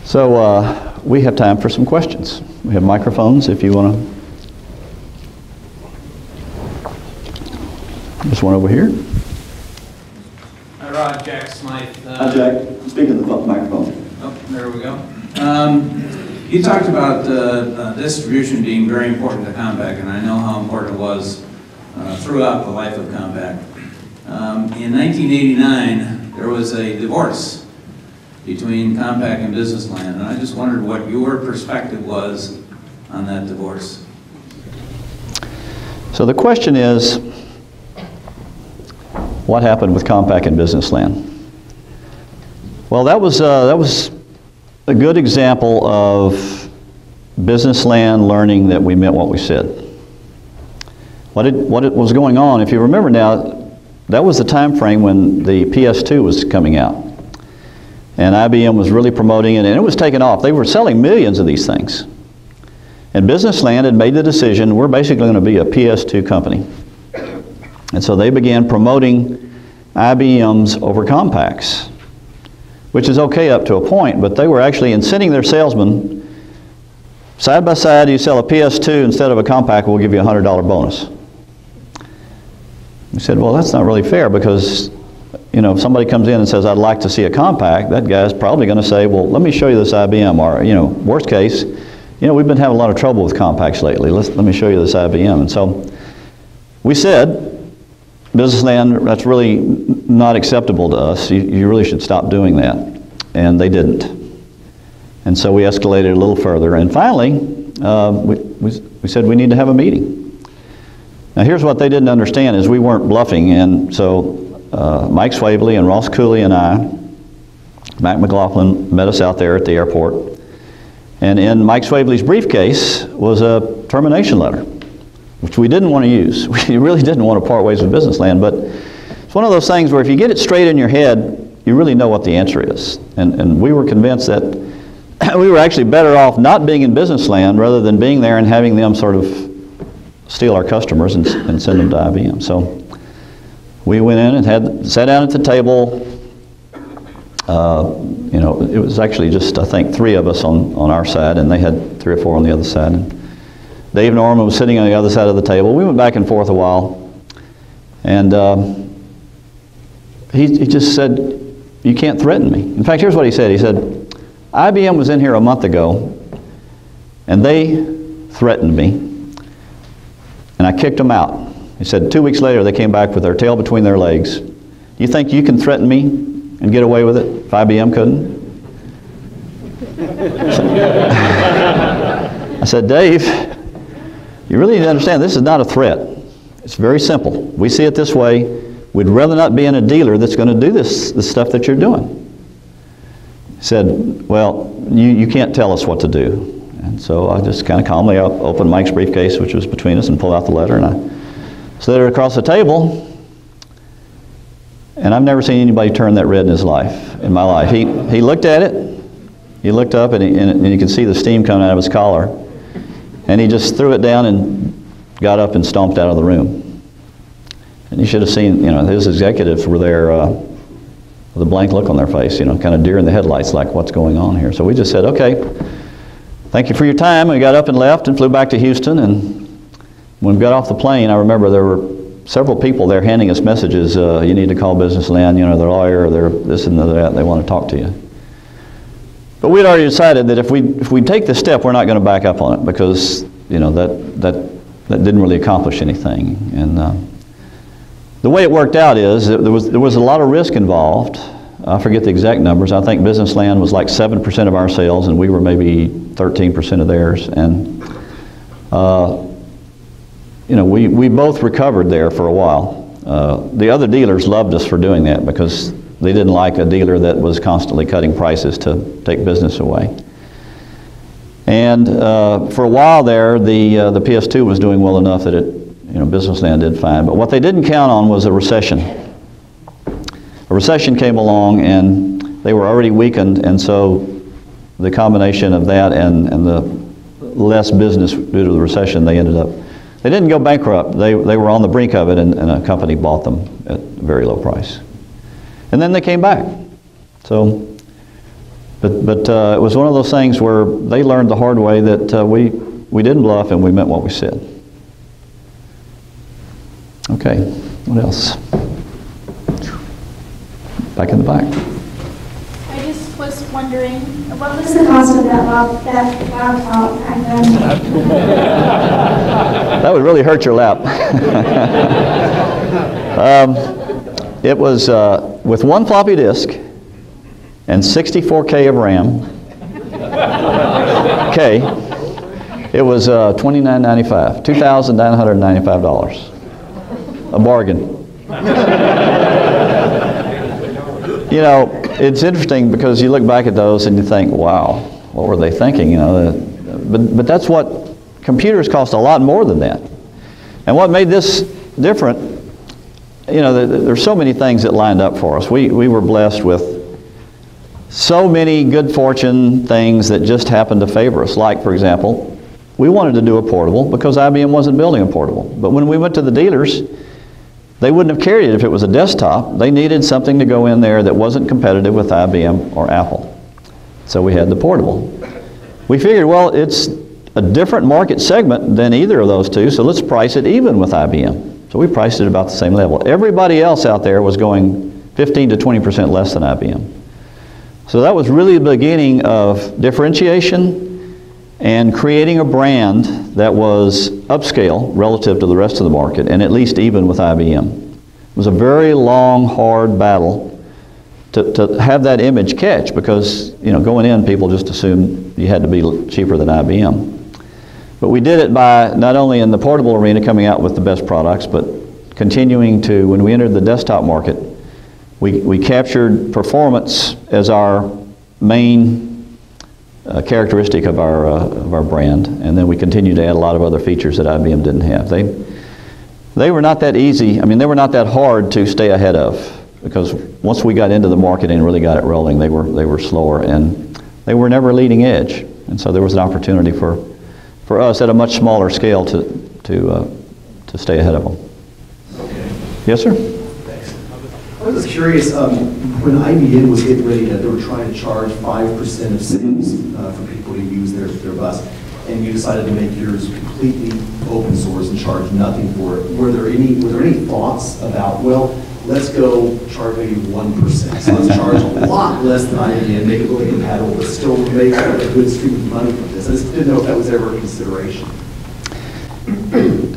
So we have time for some questions. We have microphones if you want to. This one over here. Hi, Rod. Jack Smythe. Hi, Jack. Speak in the microphone. Oh, there we go. You talked about distribution being very important to Compaq, and I know how important it was throughout the life of Compaq. In 1989, there was a divorce between Compaq and Businessland, and I just wondered what your perspective was on that divorce. So the question is, what happened with Compaq and Businessland? Well, that was a good example of Businessland learning that we meant what we said. What was going on, if you remember now, that was the time frame when the PS2 was coming out. And IBM was really promoting it, and it was taking off. They were selling millions of these things. And Businessland had made the decision, we're basically going to be a PS2 company. And so they began promoting IBMs over Compaqs, which is okay up to a point, but they were actually incenting their salesmen, side by side, you sell a PS2 instead of a Compaq, we'll give you a $100 bonus. We said, well, that's not really fair, because you know, if somebody comes in and says, I'd like to see a Compaq, that guy's probably going to say, well, let me show you this IBM, or, you know, worst case, you know, we've been having a lot of trouble with Compaqs lately, let me show you this IBM. And so we said, Businessland, that's really not acceptable to us. You really should stop doing that. And they didn't. And so we escalated a little further. And finally, we said we need to have a meeting. Now here's what they didn't understand is we weren't bluffing. And so Mike Swavely and Ross Cooley and I, Mac McLaughlin, met us out there at the airport. And in Mike Swavely's briefcase was a termination letter, which we didn't want to use. We really didn't want to part ways with Businessland, but it's one of those things where if you get it straight in your head, you really know what the answer is. And we were convinced that we were actually better off not being in Businessland rather than being there and having them sort of steal our customers and send them to IBM. So we went in and sat down at the table. You know, it was actually just, I think, 3 of us on our side, and they had 3 or 4 on the other side. And Dave Norman was sitting on the other side of the table. We went back and forth a while, and he just said, you can't threaten me. In fact, here's what he said. He said, IBM was in here a month ago, and they threatened me, and I kicked them out. He said 2 weeks later they came back with their tail between their legs. Do you think you can threaten me and get away with it if IBM couldn't? I said, Dave, you really need to understand this is not a threat. It's very simple. We see it this way. We'd rather not be in a dealer that's going to do this stuff that you're doing. He said, well, you can't tell us what to do. And so I just kind of calmly opened Mike's briefcase, which was between us, and pulled out the letter, and I slid it across the table. And I've never seen anybody turn that red in my life. He looked at it, he looked up, and you can see the steam coming out of his collar. And he just threw it down and got up and stomped out of the room. And you should have seen, you know, his executives were there with a blank look on their face, you know, kind of deer in the headlights, like, what's going on here? So we just said, okay, thank you for your time. We got up and left and flew back to Houston. And when we got off the plane, I remember there were several people there handing us messages. You need to call Businessland, you know, their lawyer, or their this and that, they want to talk to you. But we'd already decided that if we take this step, we're not going to back up on it, because, you know, that didn't really accomplish anything. And the way it worked out is there was a lot of risk involved. I forget the exact numbers. I think Businessland was like 7% of our sales, and we were maybe 13% of theirs. And you know, we both recovered there for a while. The other dealers loved us for doing that, because they didn't like a dealer that was constantly cutting prices to take business away. And for a while there, the PS2 was doing well enough that Businessland did fine. But what they didn't count on was a recession. A recession came along, and they were already weakened, and so the combination of that and the less business due to the recession, they didn't go bankrupt. They were on the brink of it, and a company bought them at a very low price. And then they came back. So But it was one of those things where they learned the hard way that we didn't bluff and we meant what we said. Okay, what else? Back in the back. I just was wondering, what was the cost of that laptop back then? That would really hurt your lap. It was with one floppy disk and 64K of RAM. It was $29.95, $2,995. A bargain. You know, it's interesting because you look back at those and you think, wow, what were they thinking? You know, but that's what computers cost, a lot more than that. And what made this different, you know, there's so many things that lined up for us. We were blessed with so many good fortune things that just happened to favor us. Like, for example, we wanted to do a portable because IBM wasn't building a portable. But when we went to the dealers, they wouldn't have carried it if it was a desktop. They needed something to go in there that wasn't competitive with IBM or Apple. So we had the portable. We figured, well, it's a different market segment than either of those two, so let's price it even with IBM. So we priced it about the same level. Everybody else out there was going 15 to 20% less than IBM. So that was really the beginning of differentiation and creating a brand that was upscale relative to the rest of the market and at least even with IBM. It was a very long, hard battle to have that image catch because, you know, going in, people just assumed you had to be cheaper than IBM. But we did it by not only in the portable arena coming out with the best products, but continuing to, when we entered the desktop market, we captured performance as our main characteristic of our brand, and then we continued to add a lot of other features that IBM didn't have. They were not that easy. I mean, they were not that hard to stay ahead of because once we got into the market and really got it rolling, they were slower and they were never leading edge, and so there was an opportunity for us at a much smaller scale to stay ahead of them. Okay. Yes, sir. Thanks. I was curious, when IBM was getting ready, they were trying to charge 5% of sales for people to use their bus, and you decided to make yours completely open source and charge nothing for it. Were there any thoughts about, well, let's go charge maybe 1%, so let's charge a lot less than IBM, make it really compatible, but still make a good stream of money from this? I just didn't know if that was ever a consideration.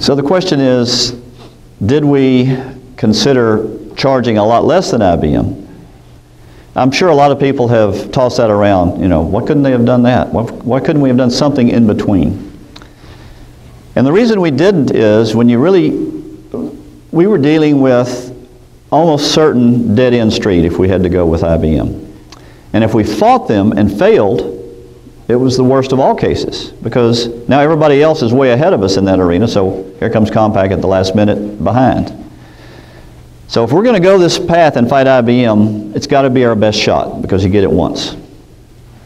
So the question is, did we consider charging a lot less than IBM? I'm sure a lot of people have tossed that around, you know, why couldn't they have done that? Why couldn't we have done something in between? And the reason we didn't is we were dealing with almost certain dead-end street if we had to go with IBM. And if we fought them and failed, it was the worst of all cases because now everybody else is way ahead of us in that arena, so here comes Compaq at the last minute behind. So if we're going to go this path and fight IBM, it's got to be our best shot because you get it once.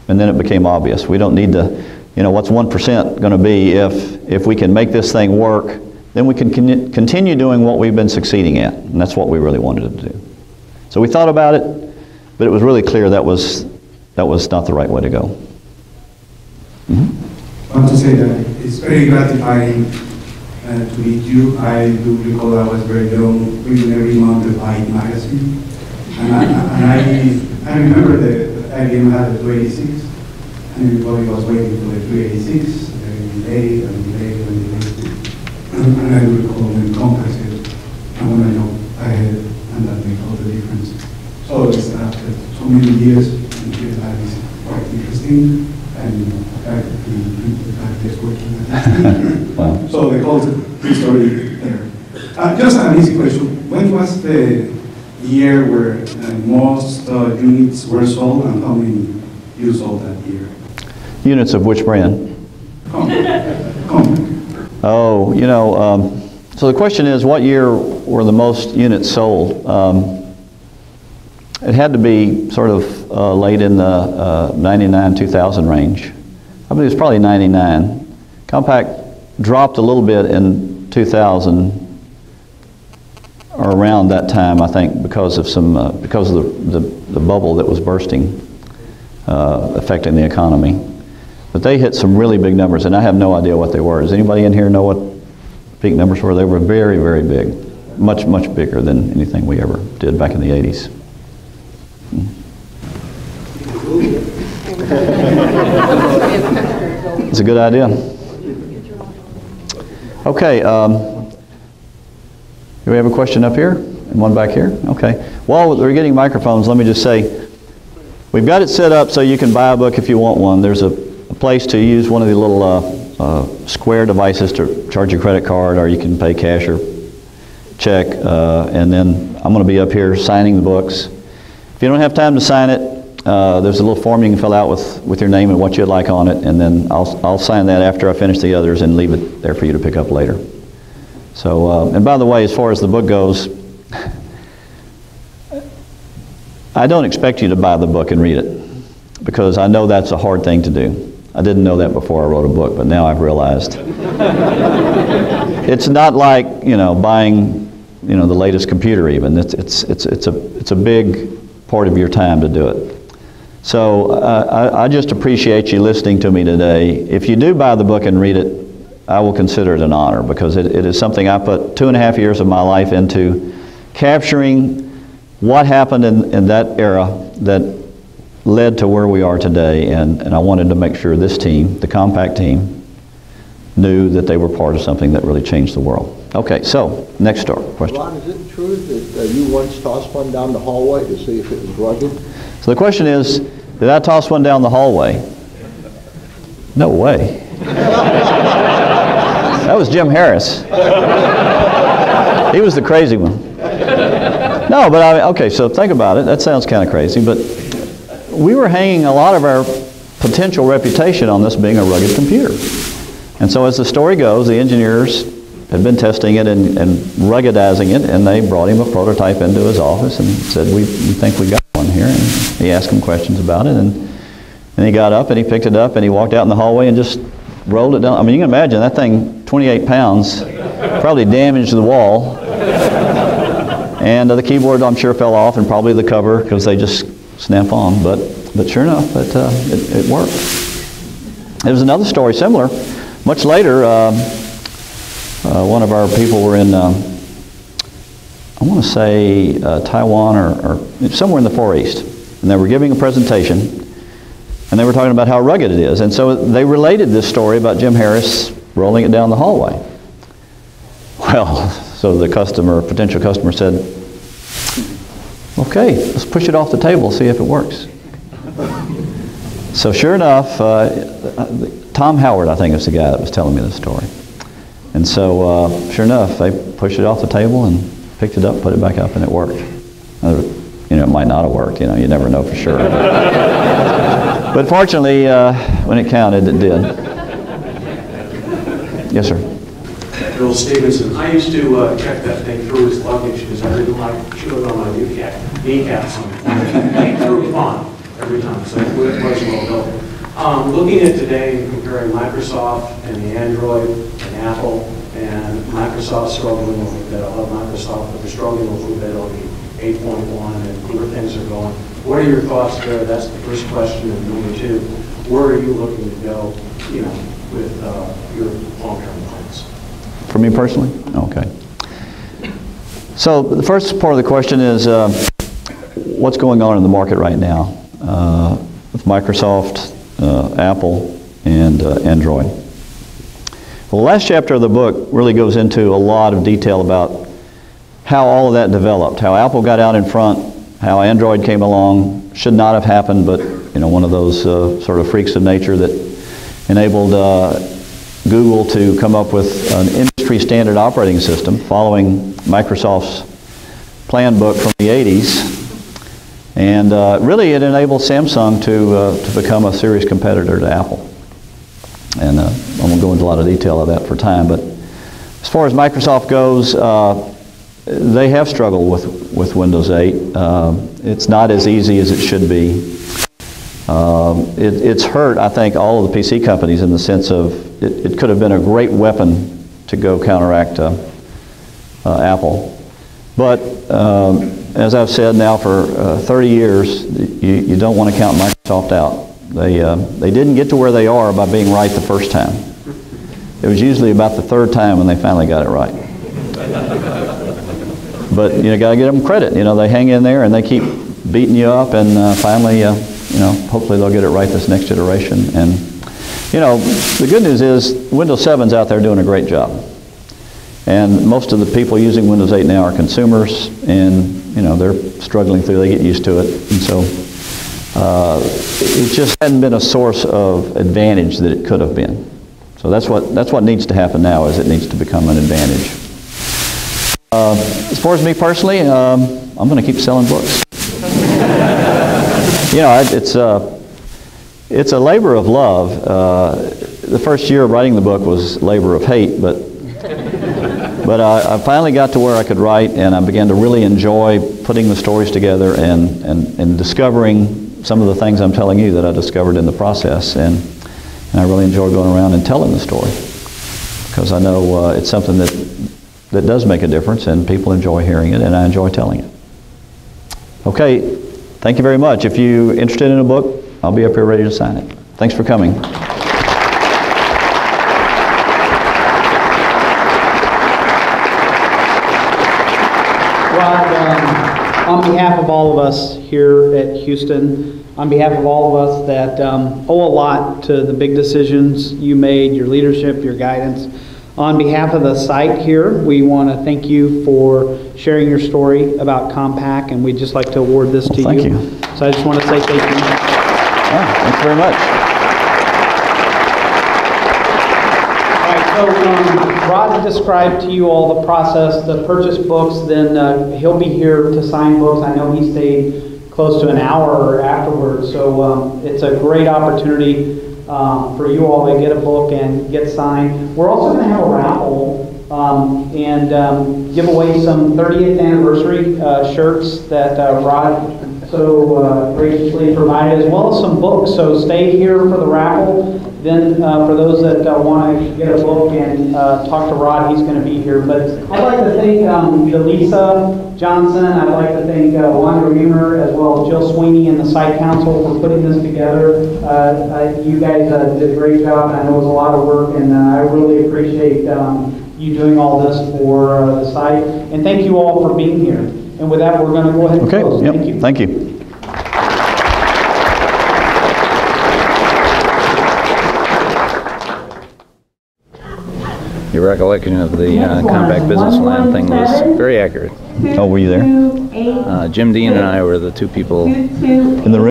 And then it became obvious. We don't need to, you know, what's 1% going to be if we can make this thing work, then we can continue doing what we've been succeeding at. And that's what we really wanted to do. So we thought about it, but it was really clear that was not the right way to go. Mm-hmm. I want to say that it's very gratifying to meet you. I do recall I was very young, reading every month the Byte magazine. And I remember that IBM had the 286, and everybody was waiting for the 386, and they delayed and delayed and delayed. And I recall when Compaq said, I want to know ahead, and that made all the difference. So it's after so many years, and here that is quite interesting. And the fact is working. Wow. So the whole story there. Just an easy question. When was the year where most units were sold, and how many you sold that year? Units of which brand? Compaq. Oh, you know, so the question is, what year were the most units sold? It had to be sort of late in the 99, 2000 range. I believe it was probably 99. Compaq dropped a little bit in 2000, or around that time, I think, because of the bubble that was bursting. affecting the economy. But they hit some really big numbers, and I have no idea what they were. Does anybody in here know what peak numbers were? They were very, very big. Much, much bigger than anything we ever did back in the 80s. It's a good idea. Okay, do we have a question up here and one back here? Okay. While we're getting microphones, let me just say, we've got it set up so you can buy a book if you want one. There's a place to use one of the little square devices to charge your credit card, or you can pay cash or check, and then I'm going to be up here signing the books. If you don't have time to sign it, there's a little form you can fill out with your name and what you'd like on it, and then I'll sign that after I finish the others and leave it there for you to pick up later. So, and by the way, as far as the book goes, I don't expect you to buy the book and read it, because I know that's a hard thing to do. I didn't know that before I wrote a book, but now I've realized. It's not like, buying, the latest computer even. It's a big part of your time to do it. So I just appreciate you listening to me today. If you do buy the book and read it, I will consider it an honor, because it is something I put 2.5 years of my life into, capturing what happened in that era that led to where we are today, and I wanted to make sure this team, the Compact team, knew that they were part of something that really changed the world. Okay, so next story, question. Ron, is it true that you once tossed one down the hallway to see if it was rugged? So the question is, did I toss one down the hallway? No way. That was Jim Harris. He was the crazy one. No, but okay, so think about it. That sounds kind of crazy, but we were hanging a lot of our potential reputation on this being a rugged computer. And so as the story goes, the engineers had been testing it and ruggedizing it, and they brought him a prototype into his office and said, we think we got one here. And he asked him questions about it, and he got up and he picked it up and he walked out in the hallway and just rolled it down. I mean, you can imagine that thing, 28 pounds, probably damaged the wall. And the keyboard, I'm sure, fell off, and probably the cover, because they just snap on. But sure enough, it worked. There was another story similar. Much later, one of our people were in, I want to say Taiwan or somewhere in the Far East, and they were giving a presentation, and they were talking about how rugged it is. And so they related this story about Jim Harris rolling it down the hallway. Well, so the potential customer said, okay, let's push it off the table, see if it works. So sure enough, Tom Howard, I think, is the guy that was telling me this story. And so sure enough, they pushed it off the table and picked it up, put it back up, and it worked. It might not have worked, you never know for sure. But fortunately, when it counted, it did. Yes, sir. Bill Stevenson. I used to check that thing through his luggage because I didn't like chewing on my kneecaps on it. Through fun every time, so it was well built. Looking at today and comparing Microsoft and the Android and Apple, and Microsoft struggling a little bit. I love Microsoft, but they're struggling a little bit on the 8.1 and where things are going. What are your thoughts there? That's the first question. And number two, where are you looking to go, with your long-term plans? For me personally? Okay. So the first part of the question is what's going on in the market right now with Microsoft, Apple, and Android. Well, the last chapter of the book really goes into a lot of detail about how all of that developed, how Apple got out in front, how Android came along. Should not have happened, but one of those sort of freaks of nature that enabled Google to come up with an industry standard operating system following Microsoft's plan book from the 80s. And really it enabled Samsung to become a serious competitor to Apple. And I won't go into a lot of detail of that for time, but as far as Microsoft goes, they have struggled with Windows 8. It's not as easy as it should be. It's hurt, I think, all of the PC companies in the sense of it could have been a great weapon to go counteract Apple. But as I've said now for 30 years, you don't want to count Microsoft out. They didn't get to where they are by being right the first time. It was usually about the third time when they finally got it right. But you got to give them credit. They hang in there and they keep beating you up, and finally, hopefully they'll get it right this next iteration. And the good news is Windows 7's out there doing a great job. And most of the people using Windows 8 now are consumers, and they're struggling through. They get used to it, and so it just hadn't been a source of advantage that it could have been. So that's what needs to happen now. Is it needs to become an advantage. As far as me personally, I'm going to keep selling books. It's a labor of love. The first year of writing the book was labor of hate, but I finally got to where I could write, and I began to really enjoy putting the stories together and discovering some of the things I'm telling you that I discovered in the process. And I really enjoy going around and telling the story, because I know it's something that does make a difference, and people enjoy hearing it, and I enjoy telling it. Okay, thank you very much. If you're interested in a book, I'll be up here ready to sign it. Thanks for coming. Rod, on behalf of all of us here at Houston, on behalf of all of us that owe a lot to the big decisions you made, your leadership, your guidance, on behalf of the site here, we want to thank you for sharing your story about Compaq, and we'd just like to award this to you. Thank you. So I just want to say thank you. Thanks very much. All right, so Rod described to you all the process to purchase books, then he'll be here to sign books. I know he stayed close to an hour afterwards, so it's a great opportunity for you all to get a book and get signed. We're also going to have a raffle and give away some 30th anniversary shirts that Rod so graciously provided, as well as some books. So stay here for the raffle. Then for those that want to get a book and talk to Rod, he's going to be here. But I'd like to thank Lisa Johnson. I'd like to thank Wanda Reamer, as well as Jill Sweeney and the site council for putting this together. You guys did a great job. I know it was a lot of work, and I really appreciate you doing all this for the site. And thank you all for being here. And with that, we're going to go ahead and close. Yep. Thank you. Thank you. Your recollection of the Compaq business line thing was very accurate. Oh, were you there? Jim Dean and I were the two people In the room?